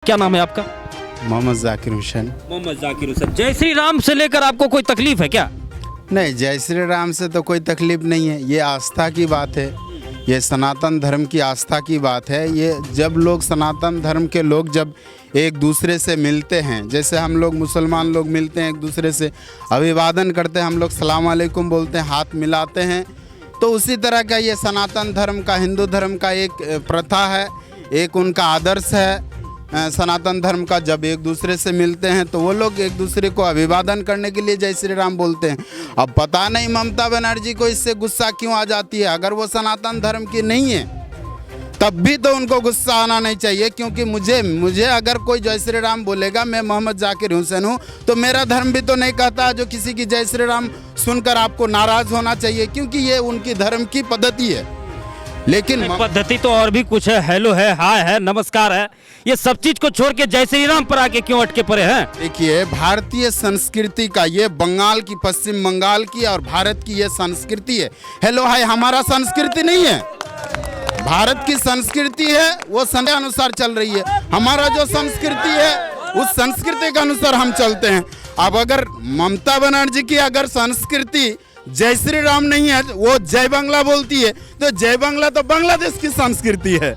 क्या नाम है आपका? मोहम्मद जाकिर हुसैन। मोहम्मद जाकिर हुसैन। जय श्री राम से लेकर आपको कोई तकलीफ है क्या? नहीं, जय श्री राम से तो कोई तकलीफ नहीं है। ये आस्था की बात है, ये सनातन धर्म की आस्था की बात है। ये जब लोग सनातन धर्म के लोग जब एक दूसरे से मिलते हैं, जैसे हम लोग मुसलमान लोग मिलते हैं, एक दूसरे से अभिवादन करते हैं, हम लोग सलाम अलैकुम बोलते हैं, हाथ मिलाते हैं, तो उसी तरह का ये सनातन धर्म का, हिंदू धर्म का एक प्रथा है, एक उनका आदर्श है सनातन धर्म का। जब एक दूसरे से मिलते हैं तो वो लोग एक दूसरे को अभिवादन करने के लिए जय श्री राम बोलते हैं। अब पता नहीं ममता बनर्जी को इससे गुस्सा क्यों आ जाती है। अगर वो सनातन धर्म की नहीं है तब भी तो उनको गुस्सा आना नहीं चाहिए, क्योंकि मुझे अगर कोई जय श्री राम बोलेगा, मैं मोहम्मद जाकिर हुसैन हूँ, तो मेरा धर्म भी तो नहीं कहता जो किसी की जय श्री राम सुनकर आपको नाराज़ होना चाहिए, क्योंकि ये उनकी धर्म की पद्धति है। लेकिन पद्धति तो और भी कुछ है, हेलो है, हाय है, नमस्कार है, ये सब चीज को छोड़ के जय श्री राम पर आके क्यों अटके पड़े हैं? देखिए, भारतीय संस्कृति का, ये बंगाल की, पश्चिम बंगाल की और भारत की ये संस्कृति है। हेलो हाय हमारा संस्कृति नहीं है, भारत की संस्कृति है, वो समय अनुसार चल रही है। हमारा जो संस्कृति है उस संस्कृति के अनुसार हम चलते हैं। अब अगर ममता बनर्जी की अगर संस्कृति जय श्री राम नहीं है, वो जय बांग्ला बोलती है, तो जय बांग्ला तो बांग्लादेश की संस्कृति है,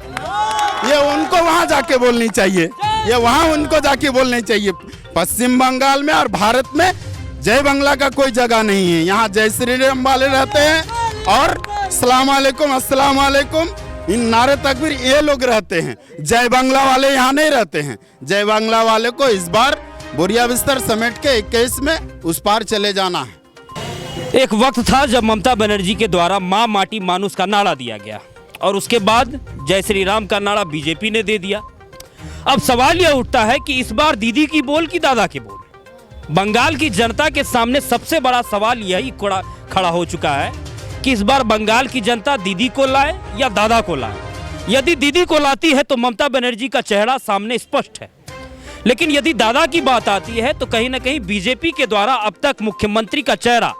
ये उनको वहां जाके बोलनी चाहिए, ये वहां उनको जाके बोलनी चाहिए। पश्चिम बंगाल में और भारत में जय बांग्ला का कोई जगह नहीं है। यहाँ जय श्री राम वाले रहते हैं और सलाम अलैकुम, अस्सलाम वालेकुम, इन नारे तकबीर ये लोग रहते हैं। जय बांग्ला वाले यहाँ नहीं रहते हैं। जय बांग्ला वाले को इस बार बोरिया बिस्तर समेट के 21 में उस पार चले जाना है। एक वक्त था जब ममता बनर्जी के द्वारा माँ माटी मानुस का नारा दिया गया और उसके बाद जय श्री राम का नारा बीजेपी ने दे दिया। अब सवाल यह उठता है कि इस बार दीदी की बोल कि दादा की बोल? बंगाल की जनता के सामने सबसे बड़ा सवाल यही खड़ा हो चुका है कि इस बार बंगाल की जनता दीदी को लाए या दादा को लाए। यदि दीदी को लाती है तो ममता बनर्जी का चेहरा सामने स्पष्ट है, लेकिन यदि दादा की बात आती है तो कहीं ना कहीं बीजेपी के द्वारा अब तक मुख्यमंत्री का चेहरा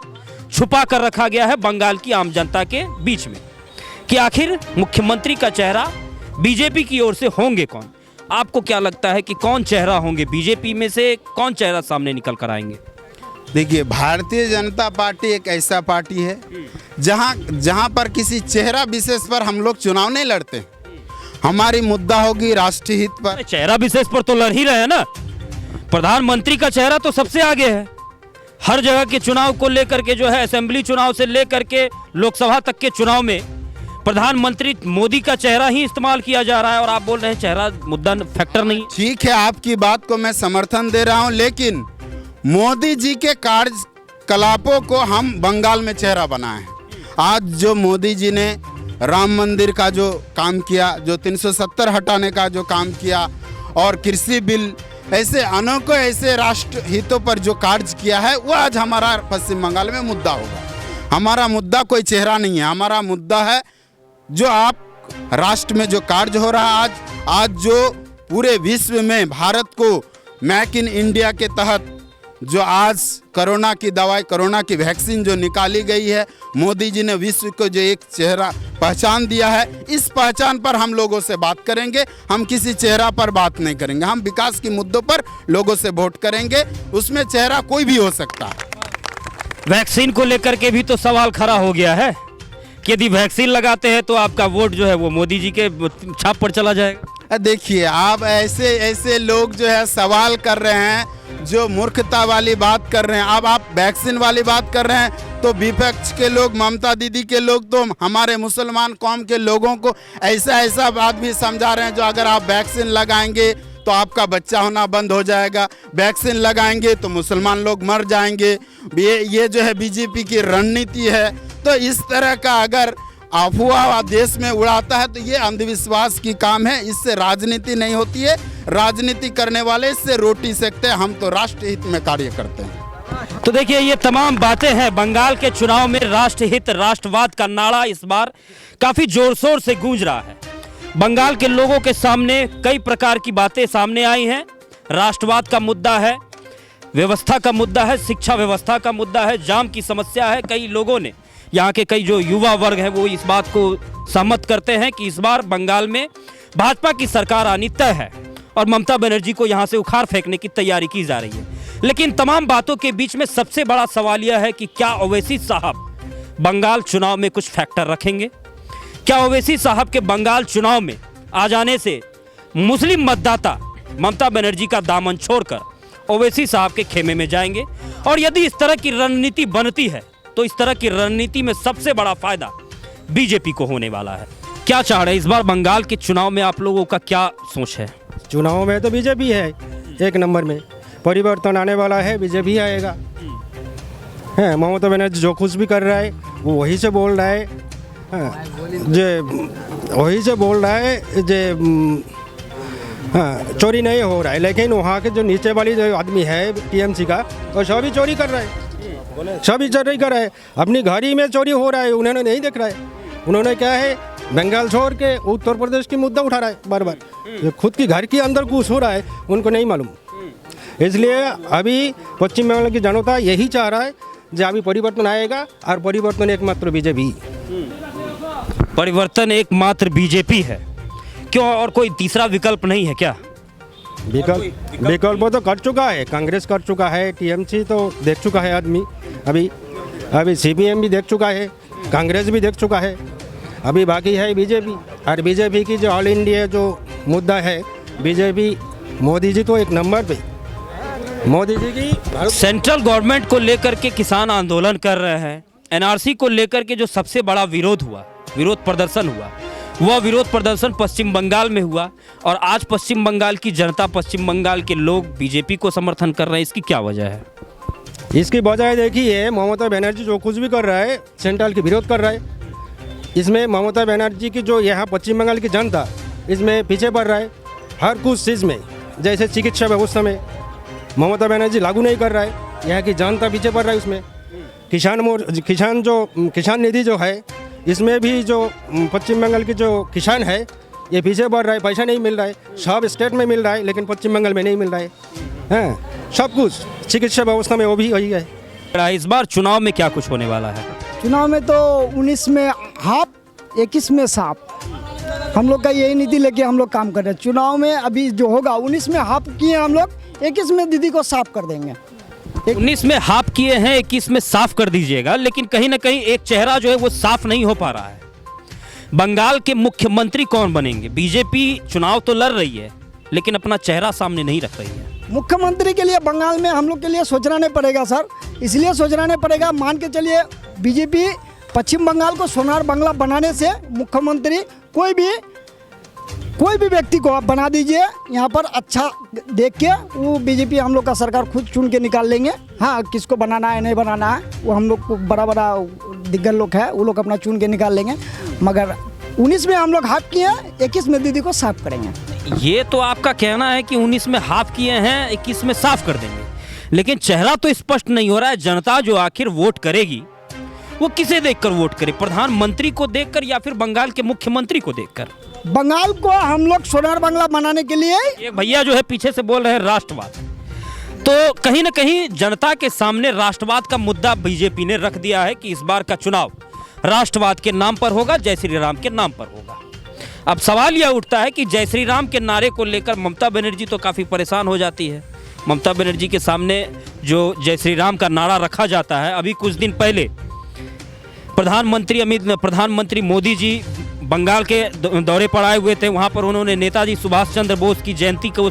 छुपा कर रखा गया है बंगाल की आम जनता के बीच में कि आखिर मुख्यमंत्री का चेहरा बीजेपी की ओर से होंगे कौन? आपको क्या लगता है कि कौन चेहरा होंगे बीजेपी में से, कौन चेहरा सामने निकल कर आएंगे? देखिए, भारतीय जनता पार्टी एक ऐसा पार्टी है जहां पर किसी चेहरा विशेष पर हम लोग चुनाव नहीं लड़ते। हमारी मुद्दा होगी राष्ट्रीय हित पर। चेहरा विशेष पर तो लड़ ही रहे हैं ना। प्रधानमंत्री का चेहरा तो सबसे आगे है। हर जगह के चुनाव को लेकर के जो है, असेंबली चुनाव से लेकर के लोकसभा तक के चुनाव में प्रधानमंत्री मोदी का चेहरा ही इस्तेमाल किया जा रहा है और आप बोल रहे हैं चेहरा मुद्दा फैक्टर नहीं। ठीक है, आपकी बात को मैं समर्थन दे रहा हूं, लेकिन मोदी जी के कार्यकलापों को हम बंगाल में चेहरा बनाए। आज जो मोदी जी ने राम मंदिर का जो काम किया, जो 370 हटाने का जो काम किया, और कृषि बिल, ऐसे अनेकों ऐसे राष्ट्र हितों पर जो कार्य किया है, वो आज हमारा पश्चिम बंगाल में मुद्दा होगा। हमारा मुद्दा कोई चेहरा नहीं है, हमारा मुद्दा है जो आप राष्ट्र में जो कार्य हो रहा है आज जो पूरे विश्व में भारत को मेक इन इंडिया के तहत जो आज कोरोना की दवाई, कोरोना की वैक्सीन जो निकाली गई है, मोदी जी ने विश्व को जो एक चेहरा पहचान दिया है, इस पहचान पर हम लोगों से बात करेंगे। हम किसी चेहरा पर बात नहीं करेंगे, हम विकास के मुद्दों पर लोगों से वोट करेंगे। उसमें चेहरा कोई भी हो सकता है। वैक्सीन को लेकर के भी तो सवाल खड़ा हो गया है कि यदि वैक्सीन लगाते हैं तो आपका वोट जो है वो मोदी जी के छाप पर चला जाएगा। देखिए, आप ऐसे लोग जो है सवाल कर रहे हैं, जो मूर्खता वाली बात कर रहे हैं। अब आप वैक्सीन वाली बात कर रहे हैं तो विपक्ष के लोग, ममता दीदी के लोग तो हमारे मुसलमान कौम के लोगों को ऐसा बात भी समझा रहे हैं जो अगर आप वैक्सीन लगाएंगे तो आपका बच्चा होना बंद हो जाएगा, वैक्सीन लगाएंगे तो मुसलमान लोग मर जाएंगे। ये जो है बीजेपी की रणनीति है। तो इस तरह का अगर अफवाह देश में उड़ाता है तो ये अंधविश्वास की काम है, इससे राजनीति नहीं होती है। राजनीति करने वाले इससे रोटी सेकते हैं, हम तो राष्ट्र हित में कार्य करते हैं। तो देखिए, ये तमाम बातें हैं। बंगाल के चुनाव में राष्ट्र हित, राष्ट्रवाद का नारा इस बार काफी जोर शोर से गूंज रहा है। बंगाल के लोगों के सामने कई प्रकार की बातें सामने आई हैं। राष्ट्रवाद का मुद्दा है, व्यवस्था का मुद्दा है, शिक्षा व्यवस्था का मुद्दा है, जाम की समस्या है। कई लोगों ने, यहाँ के कई जो युवा वर्ग है वो इस बात को सहमत करते हैं कि इस बार बंगाल में भाजपा की सरकार आनी तय है और ममता बनर्जी को यहाँ से उखाड़ फेंकने की तैयारी की जा रही है। लेकिन तमाम बातों के बीच में सबसे बड़ा सवाल यह है कि क्या ओवैसी साहब बंगाल चुनाव में कुछ फैक्टर रखेंगे? क्या ओवैसी साहब के बंगाल चुनाव में आ जाने से मुस्लिम मतदाता ममता बनर्जी का दामन छोड़कर ओवैसी साहब के खेमे में जाएंगे? और यदि इस तरह की रणनीति बनती है तो इस तरह की रणनीति में सबसे बड़ा फायदा बीजेपी को होने वाला है। क्या चाह रहे हैं इस बार बंगाल के चुनाव में? आप लोगों का क्या सोच है? चुनाव में तो बीजेपी है एक नंबर में, परिवर्तन आने वाला है, बीजेपी आएगा। है ममता बनर्जी जो कुछ भी कर रहा है वो वही से बोल रहा है, वही से बोल रहा है चोरी नहीं हो रहा है, लेकिन वहाँ के जो नीचे वाली जो आदमी है टीएमसी का वो सभी चोरी कर रहा है, सभी चोरी कर रहा है। अपनी घड़ी में चोरी हो रहा है, उन्होंने नहीं देख रहा है। उन्होंने क्या है, बंगाल छोड़ के उत्तर प्रदेश की मुद्दा उठा रहा है बार बार। जो खुद की घर के अंदर कुछ हो रहा है उनको नहीं मालूम। इसलिए अभी पश्चिम बंगाल की जनता यही चाह रहा है जो अभी परिवर्तन आएगा, और परिवर्तन एकमात्र बीजेपी। परिवर्तन एकमात्र बीजेपी है, क्यों? और कोई तीसरा विकल्प नहीं है क्या? विकल्प तो कर चुका है, कांग्रेस कर चुका है, टीएमसी तो देख चुका है आदमी, अभी सीपीएम भी देख चुका है, कांग्रेस भी देख चुका है, अभी बाकी है बीजेपी। और बीजेपी की जो ऑल इंडिया जो मुद्दा है, बीजेपी मोदी जी तो एक नंबर पे, मोदी जी की सेंट्रल गवर्नमेंट को लेकर के किसान आंदोलन कर रहे हैं। एनआरसी को लेकर के जो सबसे बड़ा विरोध प्रदर्शन हुआ, वह विरोध प्रदर्शन पश्चिम बंगाल में हुआ, और आज पश्चिम बंगाल की जनता, पश्चिम बंगाल के लोग बीजेपी को समर्थन कर रहे हैं। इसकी क्या वजह है? इसकी वजह देखिए, ममता बनर्जी जो कुछ भी कर रहा है सेंट्रल के विरोध कर रहा है। इसमें ममता बनर्जी की जो यहाँ पश्चिम बंगाल की जनता इसमें पीछे पड़ रहा है हर कुछ चीज़ में। जैसे चिकित्सा व्यवस्था में ममता बनर्जी लागू नहीं कर रहा है, यहाँ की जनता पीछे पड़ रहा है। उसमें किसान निधि जो है, इसमें भी जो पश्चिम बंगाल की जो किसान है ये पीछे बढ़ रहा है, पैसा नहीं मिल रहा है। सब स्टेट में मिल रहा है लेकिन पश्चिम बंगाल में नहीं मिल रहा है। हाँ, सब कुछ चिकित्सा व्यवस्था में वो भी वही है। इस बार चुनाव में क्या कुछ होने वाला है? चुनाव में तो 19 में हाफ, 21 में साफ। हम लोग का यही नीति लेके हम लोग काम कर रहे हैं। चुनाव में अभी जो होगा 19 में हाफ किए हम लोग, 21 में दीदी को साफ कर देंगे। 19 में हाफ किए हैं, 21 में साफ कर दीजिएगा। लेकिन कहीं ना कहीं एक चेहरा जो है वो साफ नहीं हो पा रहा है। बंगाल के मुख्यमंत्री कौन बनेंगे? बीजेपी चुनाव तो लड़ रही है लेकिन अपना चेहरा सामने नहीं रख रही है। मुख्यमंत्री के लिए बंगाल में हम लोग के लिए सोचना नहीं पड़ेगा सर, इसलिए सोचना नहीं पड़ेगा। मान के चलिए बीजेपी पश्चिम बंगाल को सोनार बंगला बनाने से मुख्यमंत्री कोई भी व्यक्ति को आप बना दीजिए, यहाँ पर अच्छा देख के वो बीजेपी हम लोग का सरकार खुद चुन के निकाल लेंगे। हाँ, किसको बनाना है नहीं बनाना है वो हम लोग को बड़ा दिग्गज लोग है, वो लोग अपना चुन के निकाल लेंगे। मगर 19 में हम लोग हाफ किए हैं, 21 में दीदी को साफ करेंगे। ये तो आपका कहना है कि 19 में हाफ किए हैं, 21 में साफ कर देंगे, लेकिन चेहरा तो स्पष्ट नहीं हो रहा है। जनता जो आखिर वोट करेगी वो किसे देखकर वोट करे? प्रधानमंत्री को देखकर या फिर बंगाल के मुख्यमंत्री को देखकर? बंगाल को हम लोग सोनार बंगला बनाने के लिए, एक भैया जो है पीछे से बोल रहे हैं राष्ट्रवाद, तो कहीं ना कहीं जनता के सामने राष्ट्रवाद का मुद्दा बीजेपी ने रख दिया है कि इस बार का चुनाव राष्ट्रवाद के नाम पर होगा, जय श्री राम के नाम पर होगा। अब सवाल यह उठता है कि जय श्री राम के नारे को लेकर ममता बनर्जी तो काफ़ी परेशान हो जाती है। ममता बनर्जी के सामने जो जय श्री राम का नारा रखा जाता है, अभी कुछ दिन पहले प्रधानमंत्री मोदी जी बंगाल के दौरे पर आए हुए थे। वहाँ पर उन्होंने नेताजी सुभाष चंद्र बोस की जयंती को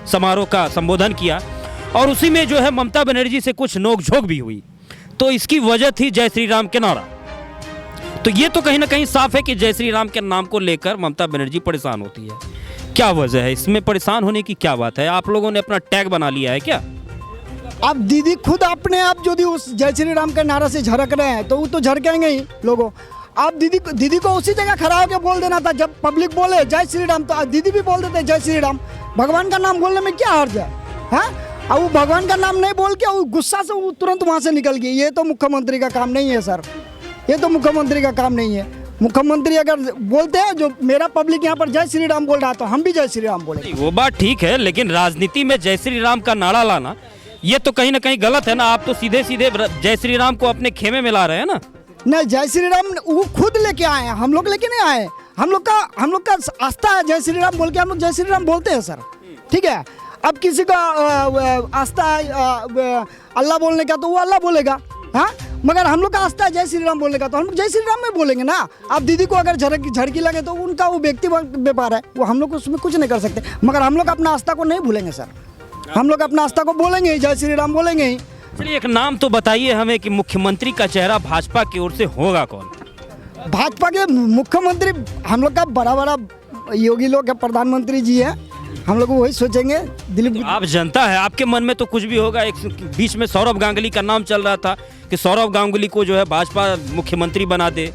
समारोह का संबोधन किया, और उसी में जो है ममता बनर्जी से कुछ नोकझोंक भी हुई। तो इसकी वजह थी जय श्री राम के नारा। तो ये तो कहीं ना कहीं साफ है कि जय श्री राम के नाम को लेकर ममता बनर्जी परेशान होती है। क्या वजह है इसमें परेशान होने की? क्या बात है? आप लोगों ने अपना टैग बना लिया है क्या? अब दीदी खुद अपने आप यदि उस जय श्री राम के नारा से झड़क रहे हैं तो वो तो झड़केंगे ही लोगों। आप दीदी को उसी जगह खड़ा होकर बोल देना था, जब पब्लिक बोले जय श्री राम तो दीदी भी बोल देते जय श्री राम। भगवान का नाम बोलने में क्या हर्ज है? हाँ, अब वो भगवान का नाम नहीं बोल के वो गुस्सा से वो तुरंत वहाँ से निकल गई। ये तो मुख्यमंत्री का काम नहीं है सर, ये तो मुख्यमंत्री का काम नहीं है। मुख्यमंत्री अगर बोलते हैं जो मेरा पब्लिक यहाँ पर जय श्री राम बोल रहा है तो हम भी जय श्री राम बोले। वो बात ठीक है, लेकिन राजनीति में जय श्री राम का नारा लाना ये तो कहीं ना कहीं गलत है ना। आप तो सीधे सीधे जय श्री राम को अपने खेमे में ला रहे हैं ना। नहीं, जय श्री राम वो खुद लेके आए हैं, हम लोग लेके नहीं आए। हम लोग का आस्था है जय श्री राम बोल के, हम लोग जय श्री राम बोलते हैं सर। ठीक है। अब किसी का आस्था है अल्लाह बोलने का तो वो अल्लाह बोलेगा, हाँ, मगर हम लोग का आस्था है जय श्री राम बोलने का तो हम लोग जय श्री राम में बोलेंगे ना। अब दीदी को अगर झड़की लगे तो उनका वो व्यक्तिगत व्यापार है, वो हम लोग उसमें कुछ नहीं कर सकते, मगर हम लोग अपना आस्था को नहीं भूलेंगे सर, हम लोग अपना आस्था को बोलेंगे ही, जय श्री राम बोलेंगे ही। चलिए एक नाम तो बताइए हमें कि मुख्यमंत्री का चेहरा भाजपा की ओर से होगा कौन? भाजपा के मुख्यमंत्री हम लोग का बड़ा योगी लोग है, प्रधानमंत्री जी है, हम लोग वही सोचेंगे। दिलीप आप जनता है, आपके मन में तो कुछ भी होगा। एक बीच में सौरभ गांगुली का नाम चल रहा था कि सौरभ गांगुली को जो है भाजपा मुख्यमंत्री बना दे,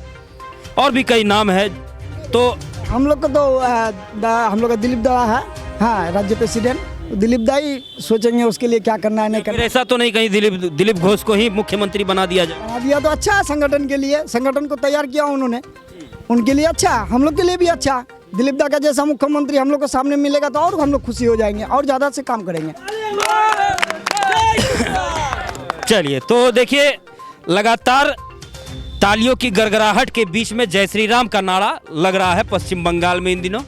और भी कई नाम है। तो हम लोग को तो हम लोग का दिलीप दा है, हाँ, राज्य प्रेसिडेंट दिलीप दा ही सोचेंगे उसके लिए क्या करना है नहीं फिर करना। ऐसा तो नहीं कहीं दिलीप घोष को ही मुख्यमंत्री बना दिया जाए? बना दिया तो अच्छा है, संगठन के लिए, संगठन को तैयार किया उन्होंने, उनके लिए अच्छा, हम लोग के लिए भी अच्छा। दिलीप दा का जैसा मुख्यमंत्री हम लोग को सामने मिलेगा तो और हम लोग खुशी हो जाएंगे और ज़्यादा से काम करेंगे। चलिए, तो देखिए लगातार तालियों की गड़गड़ाहट के बीच में जय श्री राम का नारा लग रहा है पश्चिम बंगाल में इन दिनों,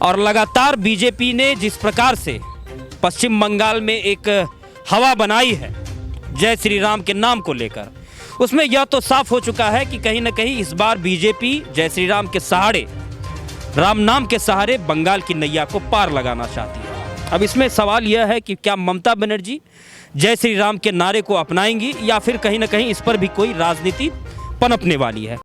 और लगातार बीजेपी ने जिस प्रकार से पश्चिम बंगाल में एक हवा बनाई है जय श्री राम के नाम को लेकर, उसमें यह तो साफ हो चुका है कि कहीं ना कहीं इस बार बीजेपी जय श्री राम के सहारे, राम नाम के सहारे बंगाल की नैया को पार लगाना चाहती है। अब इसमें सवाल यह है कि क्या ममता बनर्जी जय श्री राम के नारे को अपनाएंगी या फिर कहीं ना कहीं इस पर भी कोई राजनीति पनपने वाली है।